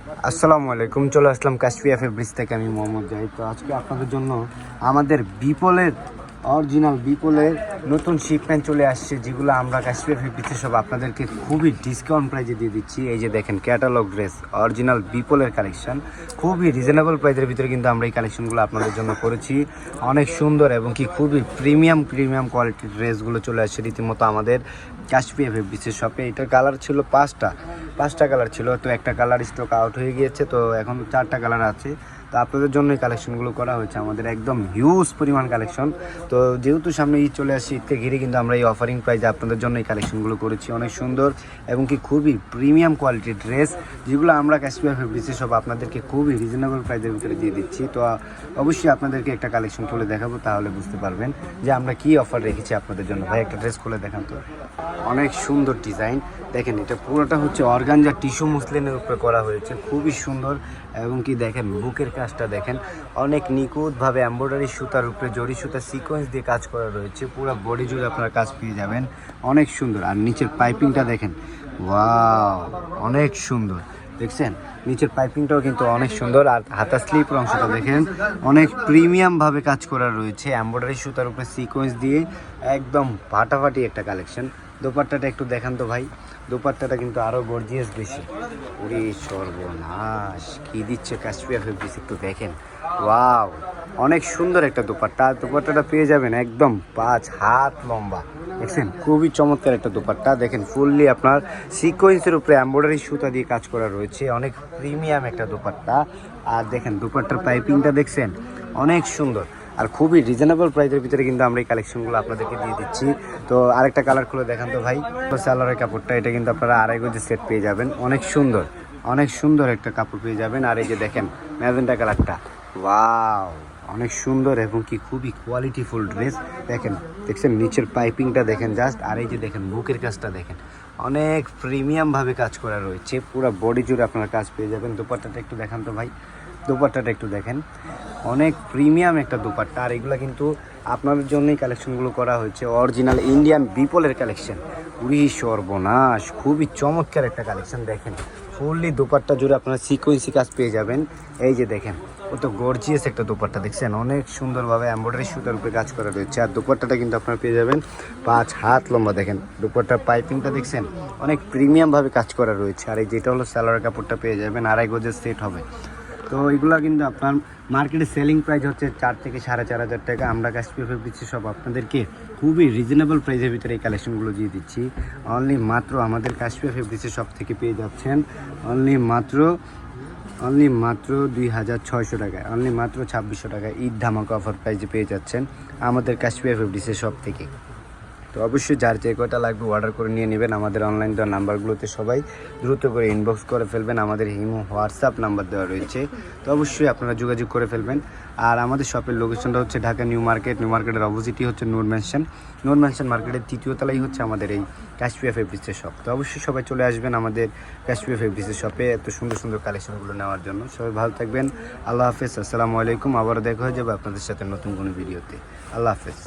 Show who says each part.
Speaker 1: আসসালামু আলাইকুম, চলে আসলাম কাশফিয়া ফেব্রিক্স থেকে। আমি মোহাম্মদ জাহিদ। তো আজকে আপনাদের জন্য আমাদের বিপলের অরিজিনাল বিপলের নতুন শিপমেন্ট চলে আসছে, যেগুলো আমরা কাশফিয়া ফেব্রিক্সে সব আপনাদেরকে খুবই ডিসকাউন্ট প্রাইসে দিয়ে দিচ্ছি। এই যে দেখেন, ক্যাটালগ ড্রেস অরিজিনাল বিপলের কালেকশন, খুবই রিজনেবল প্রাইসের ভিতরে কিন্তু আমরা এই কালেকশনগুলো আপনাদের জন্য করেছি। অনেক সুন্দর এবং কি খুবই প্রিমিয়াম কোয়ালিটির ড্রেসগুলো চলে আসছে রীতিমতো আমাদের কাশফিয়া ফেব্রিক্সের শপে। এটার কালার ছিল পাঁচটা কালার ছিল, তো একটা কালার স্টক আউট হয়ে গিয়েছে, তো এখন 4টা কালার আছে। তো আপনাদের জন্য এই কালেকশনগুলো করা হয়েছে, আমাদের একদম হিউজ পরিমাণ কালেকশন। তো যেহেতু সামনে ঈদ চলে আসছে, ঈদকে ঘিরে কিন্তু আমরা এই অফারিং প্রাইসে আপনাদের জন্য এই কালেকশনগুলো করেছি। অনেক সুন্দর এবং কি খুবই প্রিমিয়াম কোয়ালিটির ড্রেস, যেগুলো আমরা কাশফিয়া ফেব্রিক্সে সব আপনাদেরকে খুবই রিজনেবল প্রাইসের ভিতরে দিয়ে দিচ্ছি। তো অবশ্যই আপনাদেরকে একটা কালেকশন খুলে দেখাবো, তাহলে বুঝতে পারবেন যে আমরা কি অফার রেখেছি আপনাদের জন্য। ভাই, একটা ড্রেস খুলে দেখান তো। অনেক সুন্দর ডিজাইন, দেখেন এটা পুরোটা হচ্ছে অর্গানজা টিস্যু মুসলিনের উপরে করা হয়েছে, খুবই সুন্দর। এবং কি দেখেন বুকের কাজটা দেখেন, অনেক নিখুঁতভাবে এমব্রয়ডারি সুতার উপরে জরি সুতা সিকোয়েন্স দিয়ে কাজ করা রয়েছে। পুরো বডি জুড়ে আপনারা কাজ পেয়ে যাবেন, অনেক সুন্দর। আর নিচের পাইপিংটা দেখেন, ওয়াও, অনেক সুন্দর। দেখছেন নিচের পাইপিংটাও কিন্তু অনেক সুন্দর। আর হাতা স্লিপের অংশটা দেখেন, অনেক প্রিমিয়ামভাবে কাজ করা রয়েছে এমব্রয়ডারি সুতার উপরে সিকোয়েন্স দিয়ে, একদম ফাটাফাটি একটা কালেকশন। দোপাট্টাটা একটু দেখান তো ভাই, দোপাট্টাটা কিন্তু আরও গর্জিয়াস বেশি। ওরে সর্বনাশ, কী দিচ্ছে কাশফিয়া ফেব্রিক্স, একটু দেখেন। ওয়াও, অনেক সুন্দর একটা দোপাট্টা। দোপাট্টাটা পেয়ে যাবেন একদম 5 হাত লম্বা। দেখছেন খুবই চমৎকার একটা দোপাট্টা। দেখেন ফুললি আপনার সিকোয়েন্সের উপরে এমব্রয়ডারি সুতা দিয়ে কাজ করা রয়েছে, অনেক প্রিমিয়াম একটা দোপাট্টা। আর দেখেন দোপাট্টার পাইপিংটা দেখছেন, অনেক সুন্দর। আর খুবই রিজনেবল প্রাইসের ভিতরে কিন্তু আমরা এই কালেকশনগুলো আপনাদেরকে দিয়ে দিচ্ছি। তো আরেকটা কালার খুলে দেখান তো ভাই। সালোয়ারের কাপড়টা এটা কিন্তু আপনারা 2.5 গজ সেট পেয়ে যাবেন, অনেক সুন্দর একটা কাপড় পেয়ে যাবেন। আর এই যে দেখেন ম্যাজেন্টা কালারটা, ওয়াও, অনেক সুন্দর এবং কি খুবই কোয়ালিটিফুল ড্রেস। দেখছেন নিচের পাইপিংটা দেখেন জাস্ট। আর এই যে দেখেন বুকের কাজটা দেখেন, অনেক প্রিমিয়ামভাবে কাজ করা রয়েছে, পুরো বডি জুড়ে আপনারা কাজ পেয়ে যাবেন। দোপাট্টাটা একটু দেখান তো ভাই, দোপাট্টাটা একটু দেখেন, অনেক প্রিমিয়াম একটা দোপাট্টা। আর এগুলো কিন্তু আপনাদের জন্যই কালেকশনগুলো করা হয়েছে, অরিজিনাল ইন্ডিয়ান বিপলের কালেকশন। উড়ি সর্বনাশ, খুবই চমৎকার একটা কালেকশন। দেখেন ফুললি দোপাট্টা জুড়ে আপনারা সিকোয়েন্সি কাজ পেয়ে যাবেন। এই যে দেখেন কত গর্জিয়াস একটা দোপাট্টা, দেখছেন অনেক সুন্দরভাবে এমব্রয়ডারি সুতার উপরে কাজ করা রয়েছে। আর দোপাট্টাটা কিন্তু আপনারা পেয়ে যাবেন 5 হাত লম্বা। দেখেন দোপাট্টার পাইপিংটা দেখছেন, অনেক প্রিমিয়ামভাবে কাজ করা রয়েছে। আর এই যেটা হলো সালোয়ার কাপড়টা পেয়ে যাবেন 2.5 গজের সেট হবে। তো এগুলো কিন্তু আপনার মার্কেটে সেলিং প্রাইস হচ্ছে 4 থেকে 4,500 টাকা। আমরা কাশফিয়া ফেব্রিক্সে সব আপনাদেরকে খুবই রিজনেবল প্রাইসের ভিতরে এই কালেকশনগুলো দিয়ে দিচ্ছি। অনলি মাত্র আমাদের কাশফিয়া ফেব্রিক্সের সব থেকে পেয়ে যাচ্ছেন অনলি মাত্র 2,600 টাকায়, অনলি মাত্র 2,600 টাকায় ঈদ ধামাকা অফার প্রাইসে পেয়ে যাচ্ছেন আমাদের কাশফিয়া ফেব্রিক্সের সব থেকে। তো অবশ্যই যার যে কয়টা লাগবে অর্ডার করে নিয়ে নেবেন। আমাদের অনলাইন দেওয়া নাম্বারগুলোতে সবাই দ্রুত করে ইনবক্স করে ফেলবেন, আমাদের ইমো হোয়াটসঅ্যাপ নাম্বার দেওয়া রয়েছে, তো অবশ্যই আপনারা যোগাযোগ করে ফেলবেন। আর আমাদের শপের লোকেশনটা হচ্ছে ঢাকা নিউ মার্কেটের অপোজিটই হচ্ছে নূর ম্যানশন মার্কেটের 3য় তলায় হচ্ছে আমাদের এই কাশফিয়া ফেব্রিক্সের শপ। তো অবশ্যই সবাই চলে আসবেন আমাদের কাশফিয়া ফেব্রিক্সের শপে এত সুন্দর সুন্দর কালেকশনগুলো নেওয়ার জন্য। সবাই ভালো থাকবেন, আল্লাহ হাফেজ, আসসালামু আলাইকুম। আবারও দেখা হয়ে যাবে আপনাদের সাথে নতুন কোনো ভিডিওতে। আল্লাহ হাফেজ।